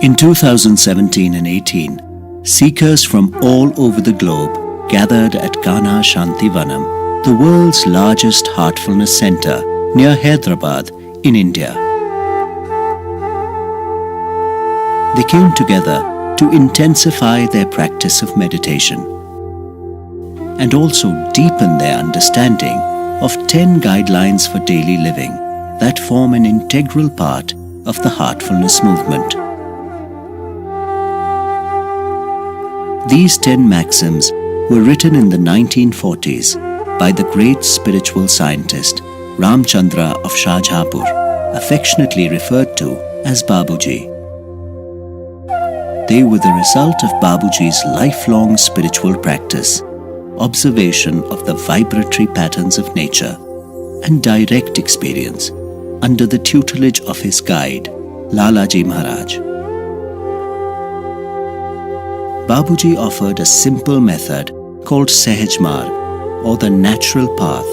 In 2017 and 18, seekers from all over the globe gathered at Kana Shantivanam, the world's largest Heartfulness center near Hyderabad in India. They came together to intensify their practice of meditation and also deepen their understanding of 10 guidelines for daily living that form an integral part of the Heartfulness movement. These 10 maxims were written in the 1940s by the great spiritual scientist Chandra of Shahjahanpur, affectionately referred to as Babuji. They were the result of Babuji's lifelong spiritual practice, observation of the vibratory patterns of nature, and direct experience under the tutelage of his guide, Lalaji Maharaj. Babuji offered a simple method called Sahaj Marg, or the natural path,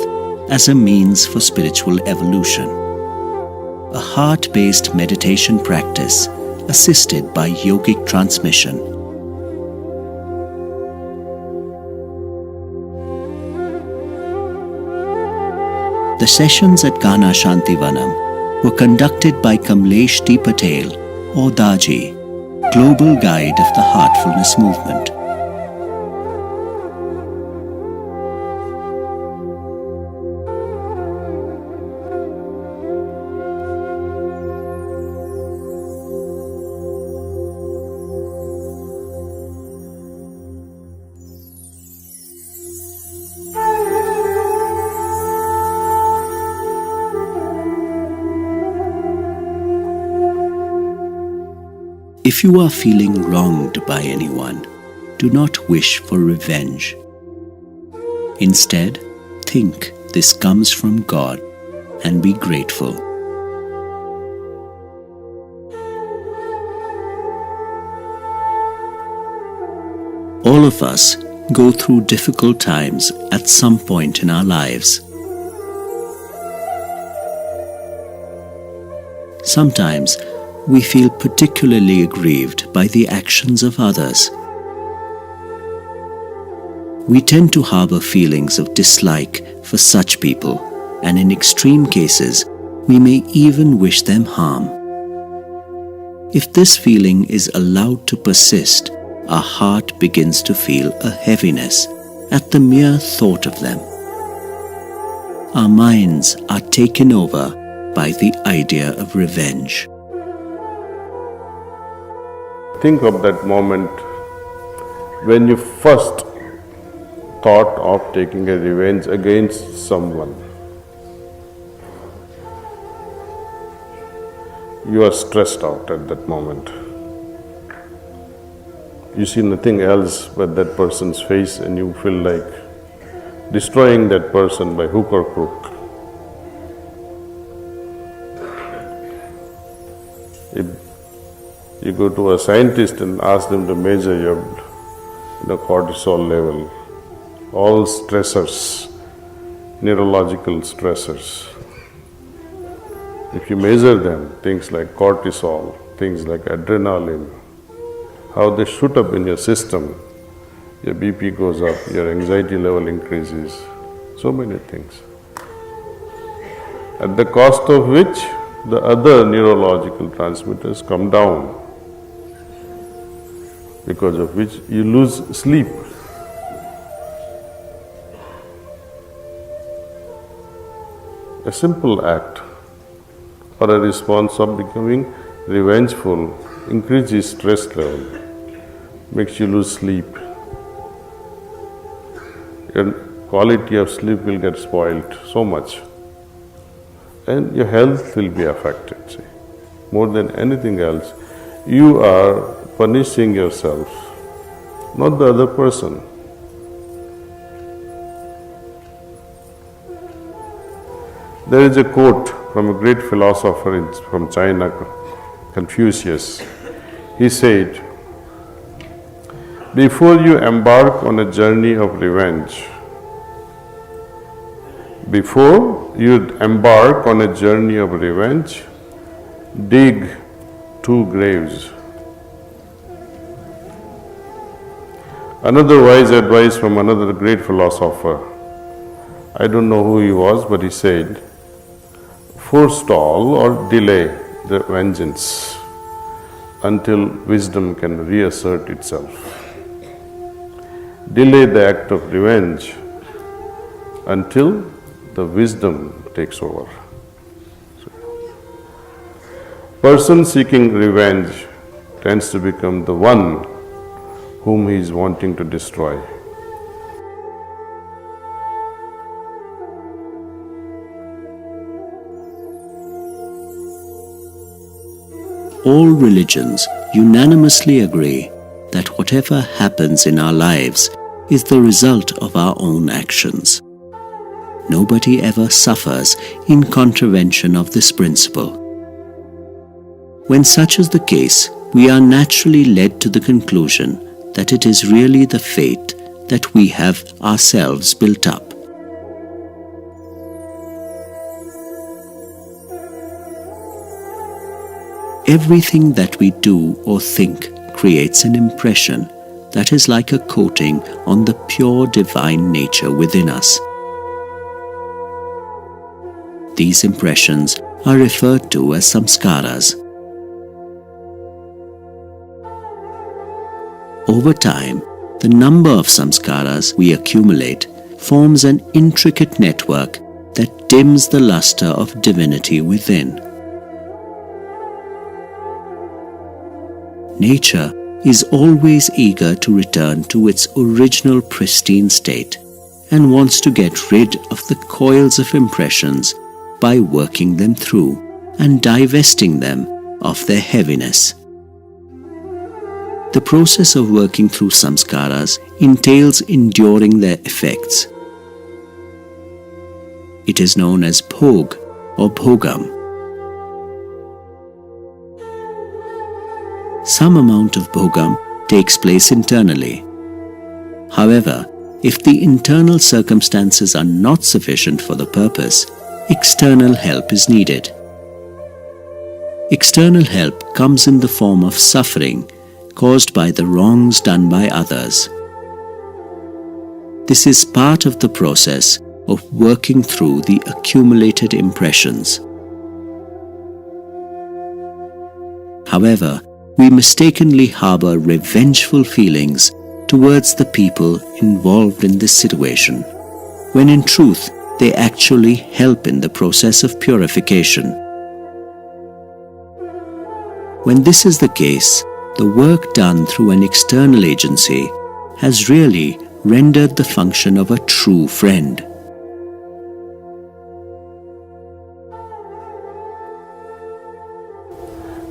as a means for spiritual evolution. A heart-based meditation practice assisted by yogic transmission. The sessions at Kana Shantivanam were conducted by Kamlesh T. Patel, or Daaji, Global Guide of the Heartfulness Movement. If you are feeling wronged by anyone, do not wish for revenge. Instead, think this comes from God and be grateful. All of us go through difficult times at some point in our lives. Sometimes we feel particularly aggrieved by the actions of others. We tend to harbor feelings of dislike for such people, and in extreme cases, we may even wish them harm. If this feeling is allowed to persist, our heart begins to feel a heaviness at the mere thought of them. Our minds are taken over by the idea of revenge. Think of that moment when you first thought of taking a revenge against someone. You are stressed out at that moment. You see nothing else but that person's face and you feel like destroying that person by hook or crook. If you go to a scientist and ask them to measure your cortisol level, all stressors, neurological stressors. If you measure them, things like cortisol, things like adrenaline, how they shoot up in your system, your BP goes up, your anxiety level increases, so many things. At the cost of which the other neurological transmitters come down, because of which you lose sleep. A simple act or a response of becoming revengeful increases stress level, makes you lose sleep. Your quality of sleep will get spoiled so much, and your health will be affected. See. More than anything else, you are punishing yourself, not the other person. There is a quote from a great philosopher from China, Confucius. He said, "Before you embark on a journey of revenge, dig 2 graves, Another wise advice from another great philosopher. I don't know who he was, but he said, forestall or delay the vengeance until wisdom can reassert itself. Delay the act of revenge until the wisdom takes over. Person seeking revenge tends to become the one whom he is wanting to destroy. All religions unanimously agree that whatever happens in our lives is the result of our own actions. Nobody ever suffers in contravention of this principle. When such is the case, we are naturally led to the conclusion that it is really the fate that we have ourselves built up. Everything that we do or think creates an impression that is like a coating on the pure divine nature within us. These impressions are referred to as samskaras. Over time, the number of samskaras we accumulate forms an intricate network that dims the luster of divinity within. Nature is always eager to return to its original pristine state and wants to get rid of the coils of impressions by working them through and divesting them of their heaviness. The process of working through samskaras entails enduring their effects. It is known as bhog or bhogam. Some amount of bhogam takes place internally. However, if the internal circumstances are not sufficient for the purpose, external help is needed. External help comes in the form of suffering caused by the wrongs done by others. This is part of the process of working through the accumulated impressions. However, we mistakenly harbor revengeful feelings towards the people involved in this situation, when in truth they actually help in the process of purification. When this is the case, the work done through an external agency has really rendered the function of a true friend.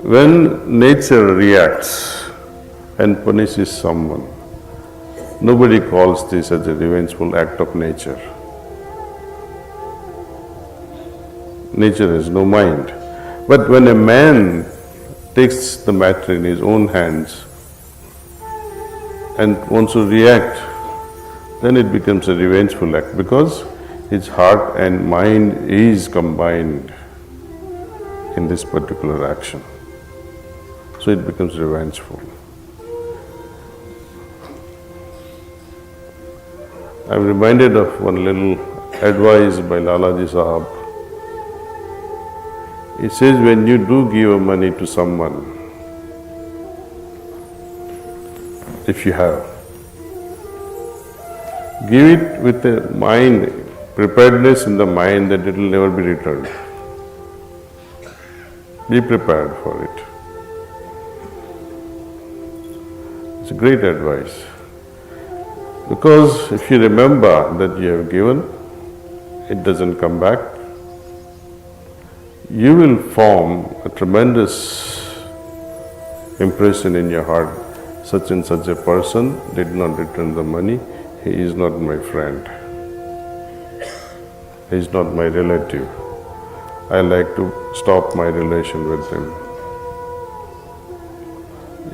When nature reacts and punishes someone, nobody calls this as a revengeful act of nature. Nature has no mind. But when a man takes the matter in his own hands and wants to react, then it becomes a revengeful act because his heart and mind is combined in this particular action. So it becomes revengeful. I'm reminded of one little advice by Lalaji Sahab. He says, when you do give money to someone, if you have, give it with a mind, preparedness in the mind that it will never be returned. Be prepared for it. It's a great advice. Because if you remember that you have given, it doesn't come back, you will form a tremendous impression in your heart. Such and such a person did not return the money, he is not my friend. He is not my relative. I like to stop my relation with him.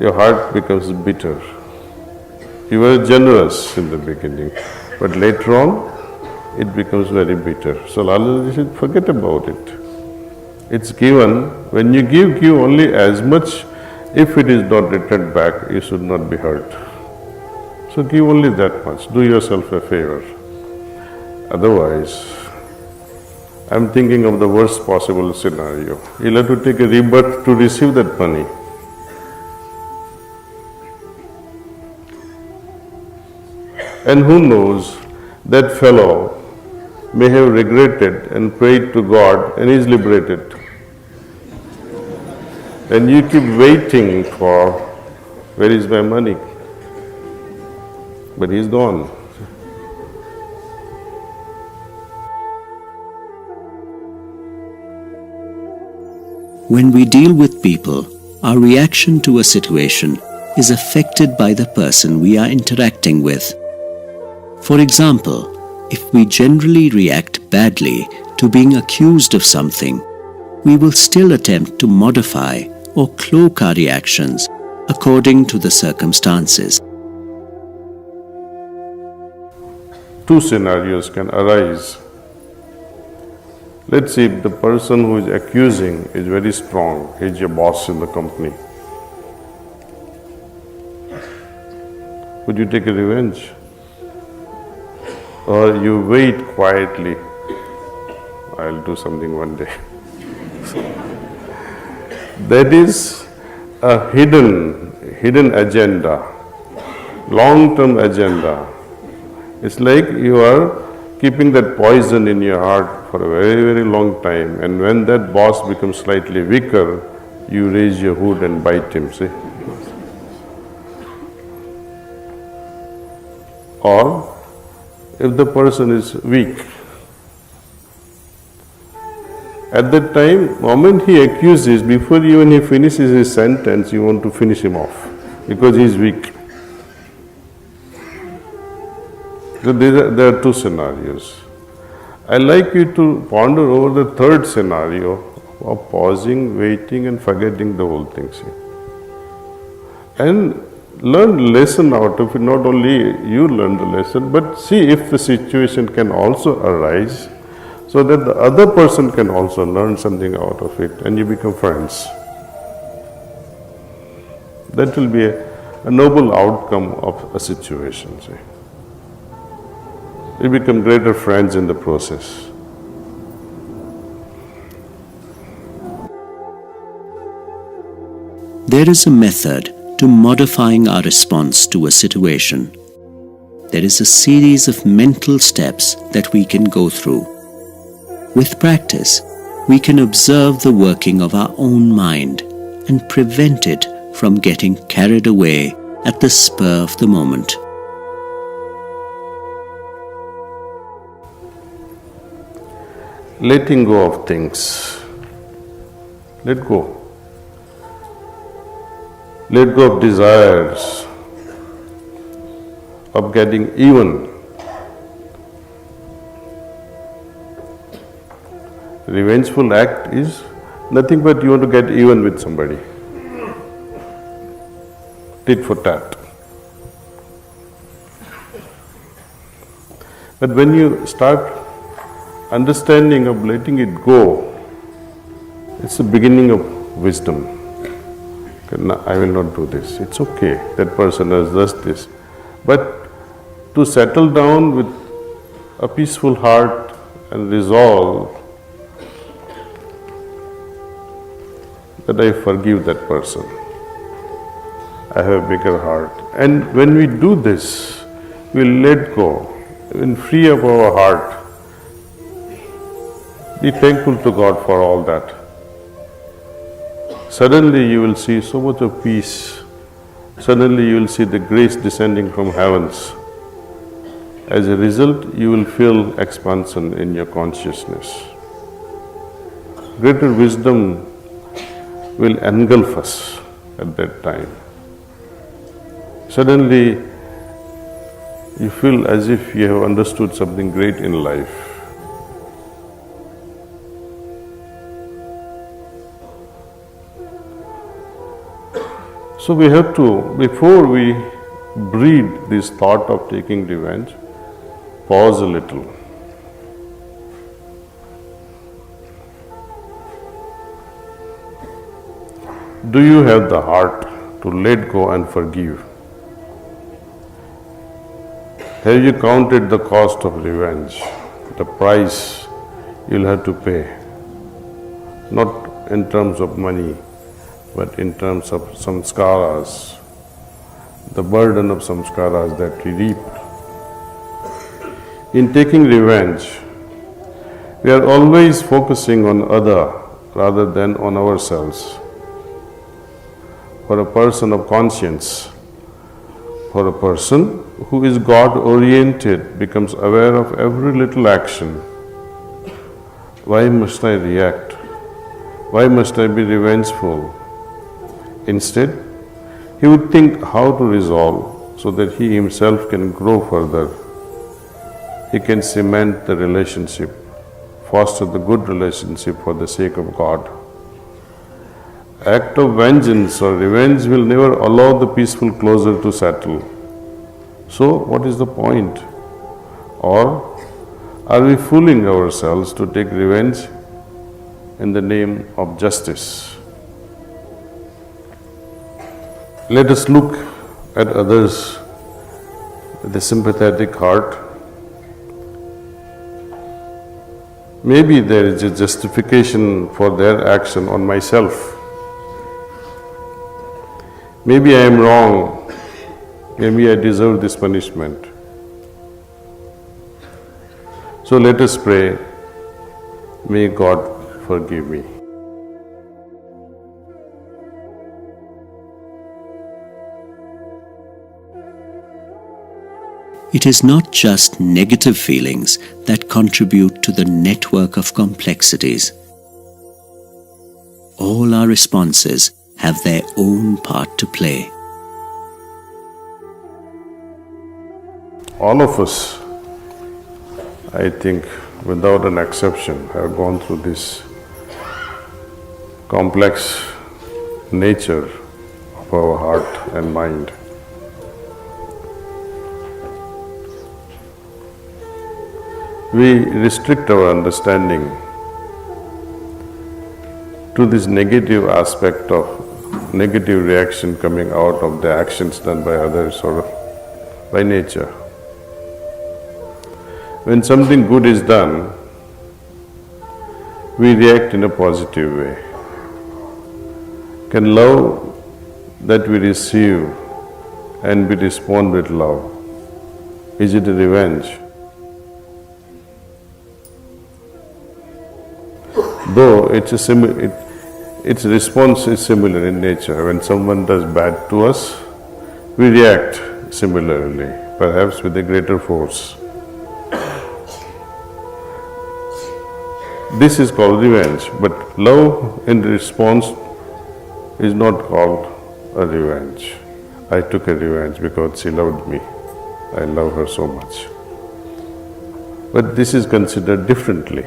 Your heart becomes bitter. You were generous in the beginning, but later on, it becomes very bitter. So Lalaji said, forget about it. It's given. When you give only as much. If it is not returned back, you should not be hurt. So give only that much. Do yourself a favor. Otherwise, I'm thinking of the worst possible scenario. You'll have to take a rebirth to receive that money. And who knows, that fellow may have regretted and prayed to God and is liberated. And you keep waiting for, where is my money? But he's gone. When we deal with people, our reaction to a situation is affected by the person we are interacting with. For example, if we generally react badly to being accused of something, we will still attempt to modify or cloak our reactions according to the circumstances. Two scenarios can arise. Let's say the person who is accusing is very strong, he's your boss in the company. Would you take a revenge? Or you wait quietly, I'll do something one day. That is a hidden agenda, long-term agenda. It's like you are keeping that poison in your heart for a very, very long time, and when that boss becomes slightly weaker, you raise your hood and bite him, see? Or if the person is weak, at that time, moment he accuses, before even he finishes his sentence, you want to finish him off because he is weak. So there are two scenarios. I like you to ponder over the third scenario of pausing, waiting and forgetting the whole thing. See? And learn lesson out of it. Not only you learn the lesson, but see if the situation can also arise so that the other person can also learn something out of it and you become friends. That will be a noble outcome of a situation. See? We become greater friends in the process. There is a method to modifying our response to a situation. There is a series of mental steps that we can go through. With practice, we can observe the working of our own mind and prevent it from getting carried away at the spur of the moment. Letting go of things. Let go. Let go of desires, of getting even. Revengeful act is nothing but you want to get even with somebody. Tit for tat. But when you start understanding of letting it go, it's the beginning of wisdom. No, I will not do this. It's okay, that person has does this. But to settle down with a peaceful heart and resolve that I forgive that person. I have a bigger heart. And when we do this, we let go and free up our heart. Be thankful to God for all that. Suddenly you will see so much of peace. Suddenly you will see the grace descending from heavens. As a result, you will feel expansion in your consciousness. Greater wisdom will engulf us at that time. Suddenly you feel as if you have understood something great in life. So we have to, before we breed this thought of taking revenge, pause a little. Do you have the heart to let go and forgive? Have you counted the cost of revenge, the price you'll have to pay? Not in terms of money, but in terms of samskaras, the burden of samskaras that we reap. In taking revenge, we are always focusing on other rather than on ourselves. For a person of conscience, for a person who is God-oriented, becomes aware of every little action. Why must I react? Why must I be revengeful? Instead, he would think how to resolve so that he himself can grow further. He can cement the relationship, foster the good relationship for the sake of God. Act of vengeance or revenge will never allow the peaceful closure to settle. So, what is the point? Or are we fooling ourselves to take revenge in the name of justice? Let us look at others with a sympathetic heart. Maybe there is a justification for their action on myself. Maybe I am wrong. Maybe I deserve this punishment. So let us pray, may God forgive me. It is not just negative feelings that contribute to the network of complexities. All our responses have their own part to play. All of us, I think, without an exception, have gone through this complex nature of our heart and mind. We restrict our understanding to this negative aspect of negative reaction coming out of the actions done by others or by nature. When something good is done, we react in a positive way. Can love that we receive and we respond with love, is it a revenge? Though its response is similar in nature. When someone does bad to us, we react similarly, perhaps with a greater force. This is called revenge, but love in response is not called a revenge. I took a revenge because she loved me. I love her so much. But this is considered differently.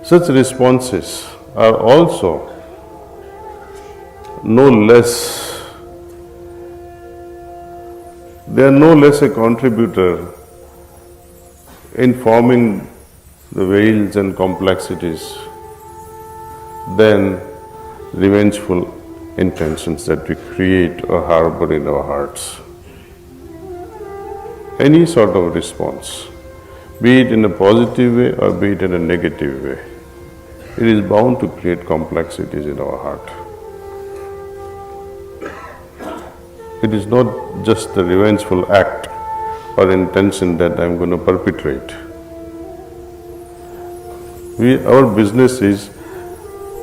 Such responses are also no less a contributor in forming the veils and complexities than revengeful intentions that we create or harbor in our hearts. Any sort of response, be it in a positive way or be it in a negative way, it is bound to create complexities in our heart. It is not just the revengeful act or intention that I am going to perpetrate. Our business is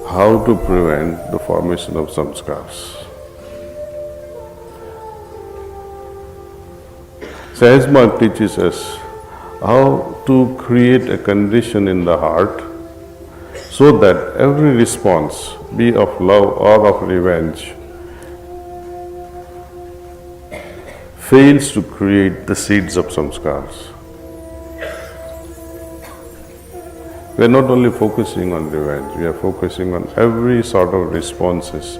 how to prevent the formation of samskars. Shahjahanpur teaches us how to create a condition in the heart so that every response, be of love or of revenge, fails to create the seeds of samskars. We are not only focusing on revenge, we are focusing on every sort of responses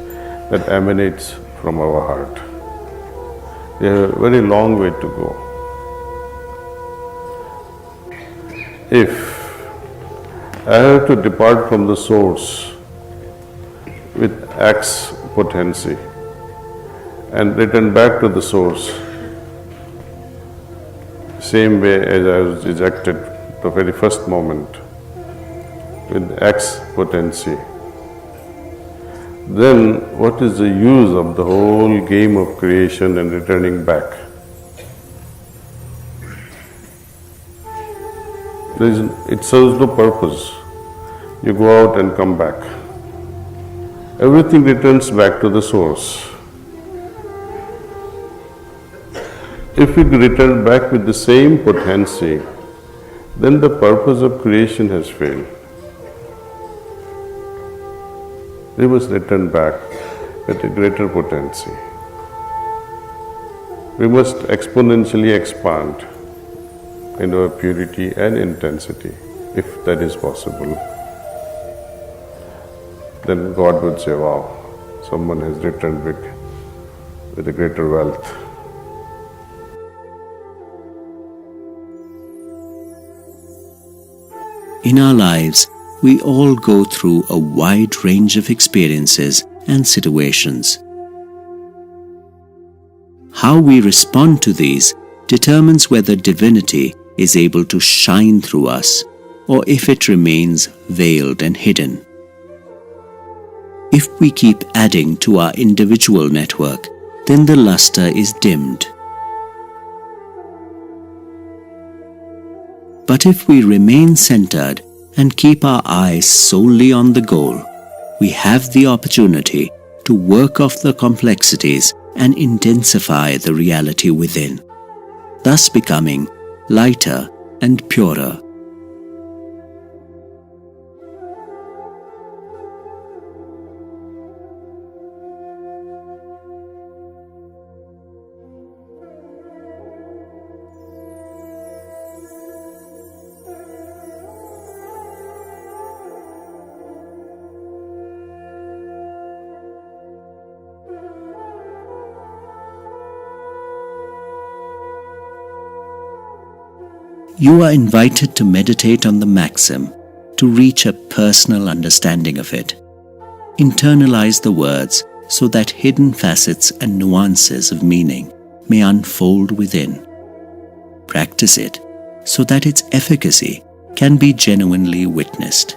that emanates from our heart. We have a very long way to go. If I have to depart from the source with X potency and return back to the source same way as I was ejected the very first moment with X potency, then what is the use of the whole game of creation and returning back? It serves no purpose. You go out and come back. Everything returns back to the source. If we return back with the same potency, then the purpose of creation has failed. We must return back with a greater potency. We must exponentially expand in our purity and intensity, if that is possible. Then God would say, wow, someone has returned with a greater wealth. In our lives, we all go through a wide range of experiences and situations. How we respond to these determines whether divinity is able to shine through us, or if it remains veiled and hidden. If we keep adding to our individual network, then the luster is dimmed. But if we remain centered and keep our eyes solely on the goal, we have the opportunity to work off the complexities and intensify the reality within, thus becoming lighter and purer. You are invited to meditate on the maxim to reach a personal understanding of it. Internalize the words so that hidden facets and nuances of meaning may unfold within. Practice it so that its efficacy can be genuinely witnessed.